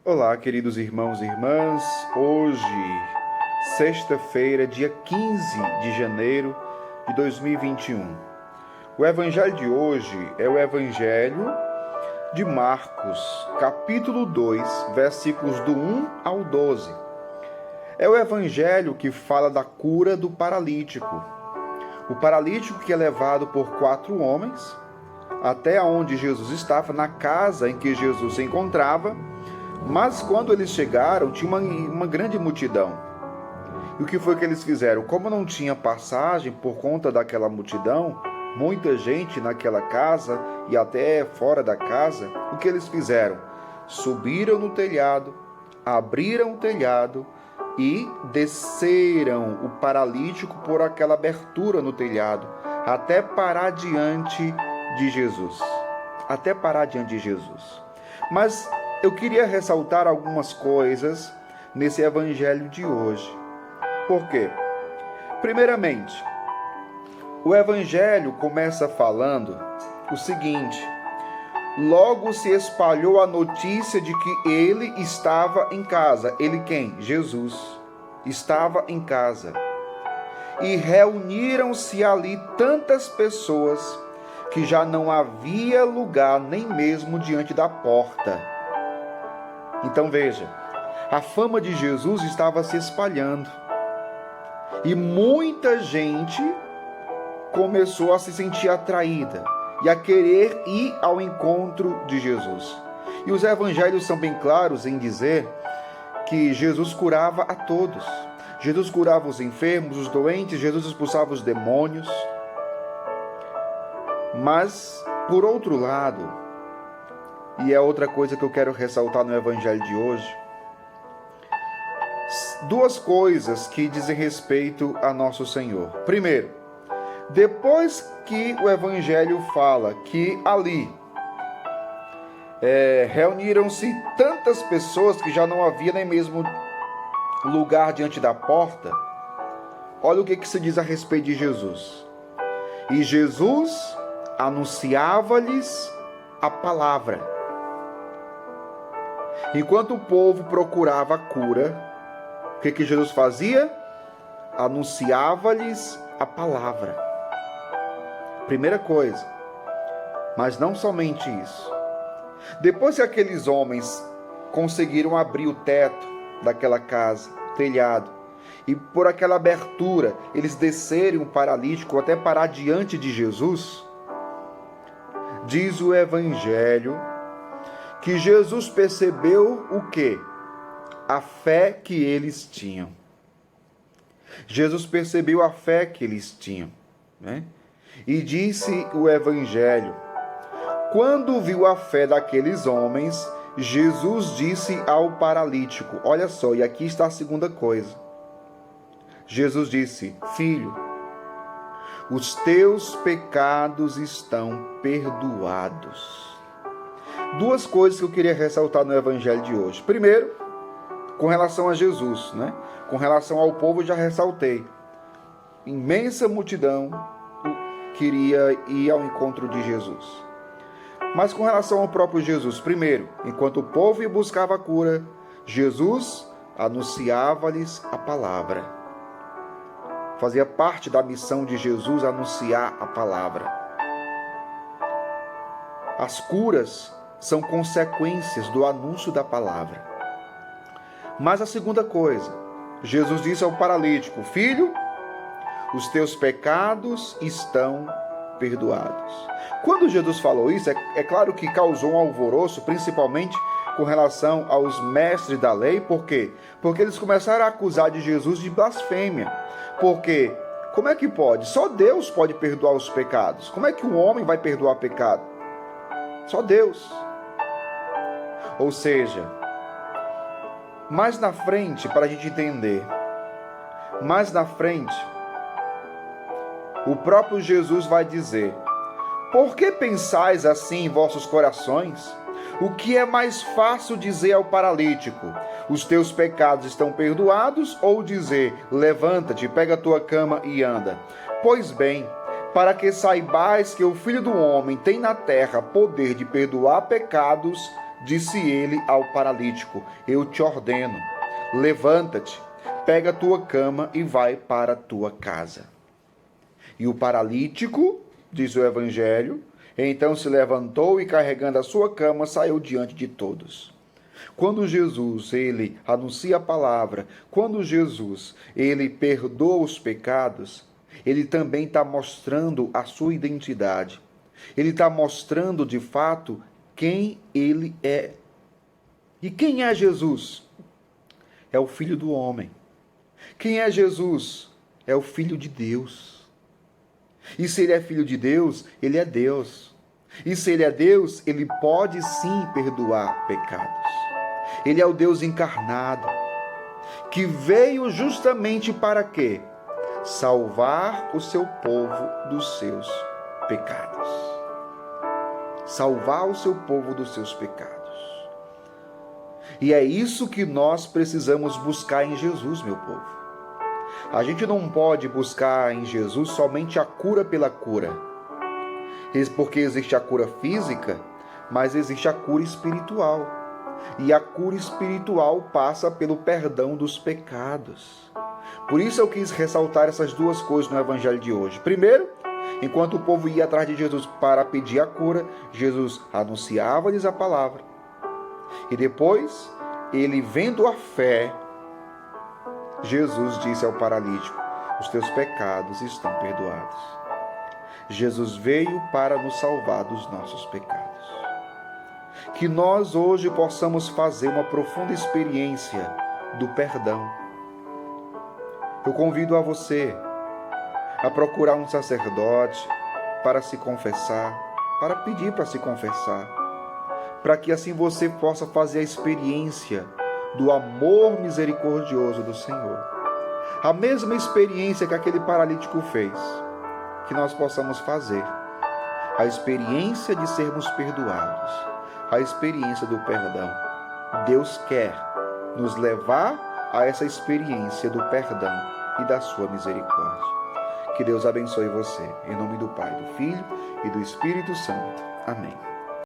Olá, queridos irmãos e irmãs. Hoje, sexta-feira, dia 15 de janeiro de 2021. O evangelho de hoje é o evangelho de Marcos, capítulo 2, versículos do 1 ao 12. É o evangelho que fala da cura do paralítico. O paralítico que é levado por 4 homens até onde Jesus estava, na casa em que Jesus se encontrava. Mas quando eles chegaram, tinha uma grande multidão. E o que foi que eles fizeram? Como não tinha passagem por conta daquela multidão, muita gente naquela casa e até fora da casa, o que eles fizeram? Subiram no telhado, abriram o telhado e desceram o paralítico por aquela abertura no telhado, até parar diante de Jesus. Até parar diante de Jesus. Mas eu queria ressaltar algumas coisas nesse evangelho de hoje. Por quê? Primeiramente, o evangelho começa falando o seguinte: logo se espalhou a notícia de que ele estava em casa. Ele quem? Jesus. Estava em casa. E reuniram-se ali tantas pessoas que já não havia lugar nem mesmo diante da porta. Então veja, a fama de Jesus estava se espalhando e muita gente começou a se sentir atraída e a querer ir ao encontro de Jesus. E os evangelhos são bem claros em dizer que Jesus curava a todos. Jesus curava os enfermos, os doentes, Jesus expulsava os demônios. Mas, por outro lado, e é outra coisa que eu quero ressaltar no evangelho de hoje, duas coisas que dizem respeito a nosso Senhor. Primeiro, depois que o evangelho fala que ali reuniram-se tantas pessoas que já não havia nem mesmo lugar diante da porta, olha o que se diz a respeito de Jesus. E Jesus anunciava-lhes a palavra. Enquanto o povo procurava a cura, o que Jesus fazia? Anunciava-lhes a palavra. Primeira coisa. Mas não somente isso. Depois que aqueles homens conseguiram abrir o teto daquela casa, o telhado, e por aquela abertura eles descerem um paralítico até parar diante de Jesus, diz o evangelho que Jesus percebeu o quê? A fé que eles tinham. Jesus percebeu a fé que eles tinham, né? E disse o evangelho: quando viu a fé daqueles homens, Jesus disse ao paralítico, olha só, e aqui está a segunda coisa. Jesus disse: filho, os teus pecados estão perdoados. Duas coisas que eu queria ressaltar no evangelho de hoje. Primeiro, com relação a Jesus, né? Com relação ao povo, eu já ressaltei. Imensa multidão queria ir ao encontro de Jesus. Mas com relação ao próprio Jesus, primeiro, enquanto o povo ia buscava a cura, Jesus anunciava-lhes a palavra. Fazia parte da missão de Jesus anunciar a palavra. As curas são consequências do anúncio da palavra. Mas a segunda coisa, Jesus disse ao paralítico: filho, os teus pecados estão perdoados. Quando Jesus falou isso, é claro que causou um alvoroço, principalmente com relação aos mestres da lei. Por quê? Porque eles começaram a acusar de Jesus de blasfêmia. Porque como é que pode? Só Deus pode perdoar os pecados. Como é que um homem vai perdoar pecado? Só Deus. Ou seja, mais na frente, para a gente entender, mais na frente, o próprio Jesus vai dizer: por que pensais assim em vossos corações? O que é mais fácil dizer ao paralítico: os teus pecados estão perdoados, ou dizer: levanta-te, pega a tua cama e anda? Pois bem, para que saibais que o Filho do Homem tem na terra poder de perdoar pecados, disse ele ao paralítico: eu te ordeno, levanta-te, pega a tua cama e vai para a tua casa. E o paralítico, diz o Evangelho, então se levantou e, carregando a sua cama, saiu diante de todos. Quando Jesus, ele anuncia a palavra, quando Jesus, ele perdoa os pecados, ele também está mostrando a sua identidade. Ele está mostrando, de fato, quem ele é. E quem é Jesus? É o Filho do Homem. Quem é Jesus? É o Filho de Deus. E se ele é Filho de Deus, ele é Deus. E se ele é Deus, ele pode sim perdoar pecados. Ele é o Deus encarnado, que veio justamente para quê? Salvar o seu povo dos seus pecados. Salvar o seu povo dos seus pecados. E é isso que nós precisamos buscar em Jesus, meu povo. A gente não pode buscar em Jesus somente a cura pela cura. Porque existe a cura física, mas existe a cura espiritual. E a cura espiritual passa pelo perdão dos pecados. Por isso eu quis ressaltar essas duas coisas no Evangelho de hoje. Primeiro, enquanto o povo ia atrás de Jesus para pedir a cura, Jesus anunciava-lhes a palavra. E depois, ele vendo a fé, Jesus disse ao paralítico: os teus pecados estão perdoados. Jesus veio para nos salvar dos nossos pecados. Que nós hoje possamos fazer uma profunda experiência do perdão. Eu convido a você a procurar um sacerdote para se confessar, para pedir para se confessar, para que assim você possa fazer a experiência do amor misericordioso do Senhor. A mesma experiência que aquele paralítico fez, que nós possamos fazer. A experiência de sermos perdoados, a experiência do perdão. Deus quer nos levar a essa experiência do perdão e da sua misericórdia. Que Deus abençoe você. Em nome do Pai, do Filho e do Espírito Santo. Amém.